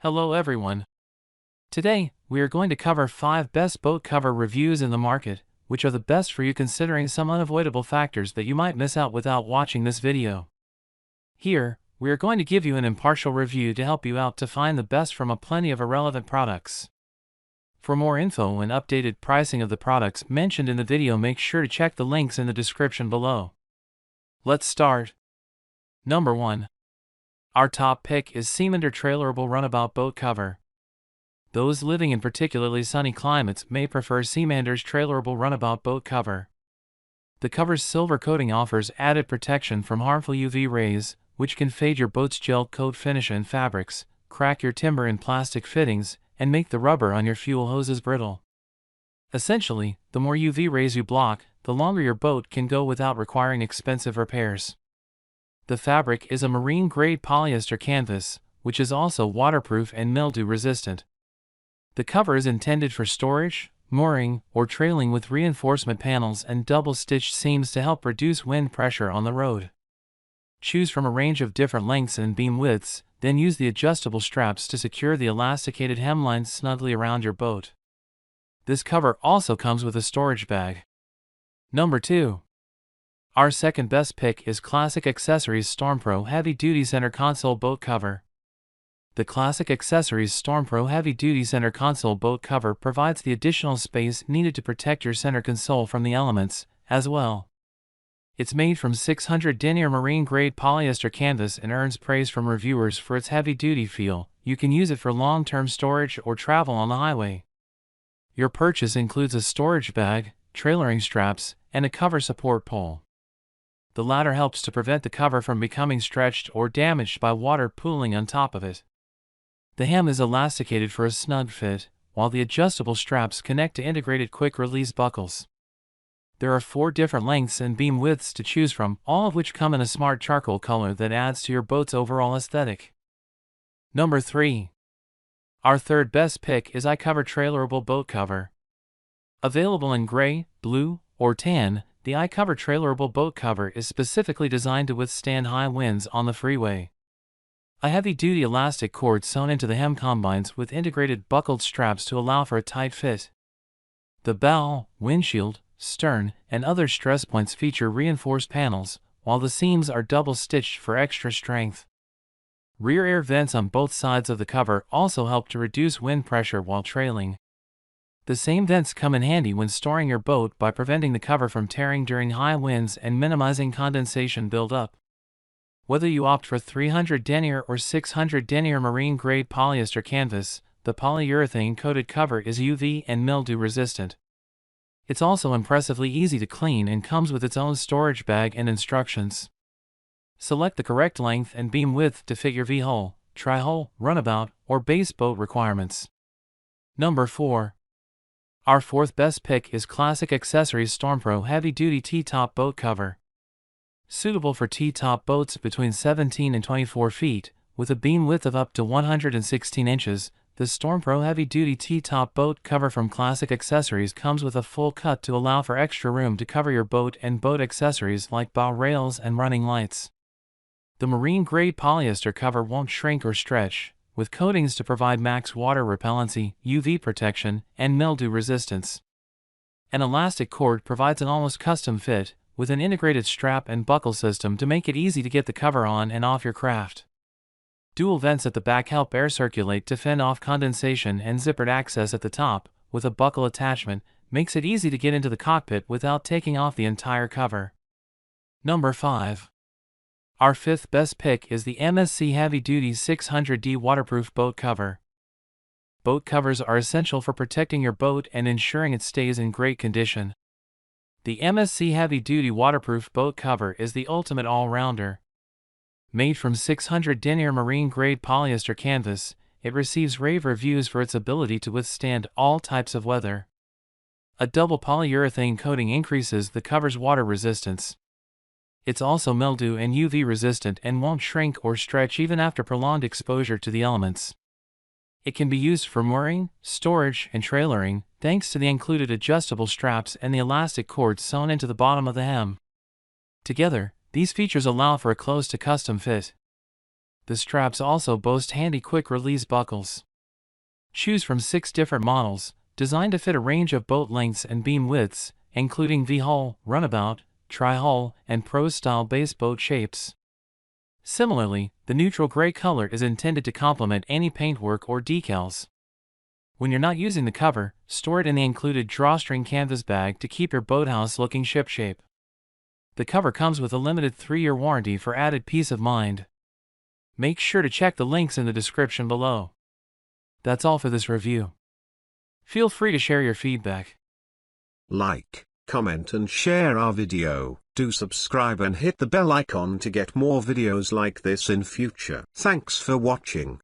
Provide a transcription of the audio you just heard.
Hello everyone. Today, we are going to cover 5 best boat cover reviews in the market, which are the best for you considering some unavoidable factors that you might miss out without watching this video. Here, we are going to give you an impartial review to help you out to find the best from a plenty of irrelevant products. For more info and updated pricing of the products mentioned in the video, make sure to check the links in the description below. Let's start. Number 1. Our top pick is Seamander Trailerable Runabout Boat Cover. Those living in particularly sunny climates may prefer Seamander's Trailerable Runabout Boat Cover. The cover's silver coating offers added protection from harmful UV rays, which can fade your boat's gel coat finish and fabrics, crack your timber and plastic fittings, and make the rubber on your fuel hoses brittle. Essentially, the more UV rays you block, the longer your boat can go without requiring expensive repairs. The fabric is a marine-grade polyester canvas, which is also waterproof and mildew-resistant. The cover is intended for storage, mooring, or trailing with reinforcement panels and double-stitched seams to help reduce wind pressure on the road. Choose from a range of different lengths and beam widths, then use the adjustable straps to secure the elasticated hemline snugly around your boat. This cover also comes with a storage bag. Number 2. Our second best pick is Classic Accessories StormPro Heavy Duty Center Console Boat Cover. The Classic Accessories StormPro Heavy Duty Center Console Boat Cover provides the additional space needed to protect your center console from the elements, as well. It's made from 600 denier marine-grade polyester canvas and earns praise from reviewers for its heavy-duty feel. You can use it for long-term storage or travel on the highway. Your purchase includes a storage bag, trailering straps, and a cover support pole. The latter helps to prevent the cover from becoming stretched or damaged by water pooling on top of it. The hem is elasticated for a snug fit, while the adjustable straps connect to integrated quick-release buckles. There are 4 different lengths and beam widths to choose from, all of which come in a smart charcoal color that adds to your boat's overall aesthetic. Number 3. Our third best pick is iCOVER Trailerable Boat Cover. Available in gray, blue, or tan, the iCOVER Trailerable Boat Cover is specifically designed to withstand high winds on the freeway. A heavy-duty elastic cord sewn into the hem combines with integrated buckled straps to allow for a tight fit. The bow, windshield, stern, and other stress points feature reinforced panels, while the seams are double-stitched for extra strength. Rear air vents on both sides of the cover also help to reduce wind pressure while trailing. The same vents come in handy when storing your boat by preventing the cover from tearing during high winds and minimizing condensation buildup. Whether you opt for 300 denier or 600 denier marine-grade polyester canvas, the polyurethane-coated cover is UV and mildew resistant. It's also impressively easy to clean and comes with its own storage bag and instructions. Select the correct length and beam width to fit your V-hull, tri-hull, runabout, or base boat requirements. Number 4. Our fourth best pick is Classic Accessories StormPro Heavy Duty T-Top Boat Cover. Suitable for T-top boats between 17 and 24 feet, with a beam width of up to 116 inches, the StormPro Heavy Duty T-Top Boat Cover from Classic Accessories comes with a full cut to allow for extra room to cover your boat and boat accessories like bow rails and running lights. The marine-grade polyester cover won't shrink or stretch, with coatings to provide max water repellency, UV protection, and mildew resistance. An elastic cord provides an almost custom fit, with an integrated strap and buckle system to make it easy to get the cover on and off your craft. Dual vents at the back help air circulate to fend off condensation, and zippered access at the top, with a buckle attachment, makes it easy to get into the cockpit without taking off the entire cover. Number 5. Our fifth best pick is the MSC Heavy Duty 600D Waterproof Boat Cover. Boat covers are essential for protecting your boat and ensuring it stays in great condition. The MSC Heavy Duty Waterproof Boat Cover is the ultimate all-rounder. Made from 600 denier marine-grade polyester canvas, it receives rave reviews for its ability to withstand all types of weather. A double polyurethane coating increases the cover's water resistance. It's also mildew and UV resistant and won't shrink or stretch even after prolonged exposure to the elements. It can be used for mooring, storage, and trailering, thanks to the included adjustable straps and the elastic cord sewn into the bottom of the hem. Together, these features allow for a close-to-custom fit. The straps also boast handy quick-release buckles. Choose from 6 different models, designed to fit a range of boat lengths and beam widths, including V-hull, runabout, tri-hull, and pro-style base boat shapes. Similarly, the neutral gray color is intended to complement any paintwork or decals. When you're not using the cover, store it in the included drawstring canvas bag to keep your boathouse looking shipshape. The cover comes with a limited 3-year warranty for added peace of mind. Make sure to check the links in the description below. That's all for this review. Feel free to share your feedback. Like, comment and share our video. Do subscribe and hit the bell icon to get more videos like this in future. Thanks for watching.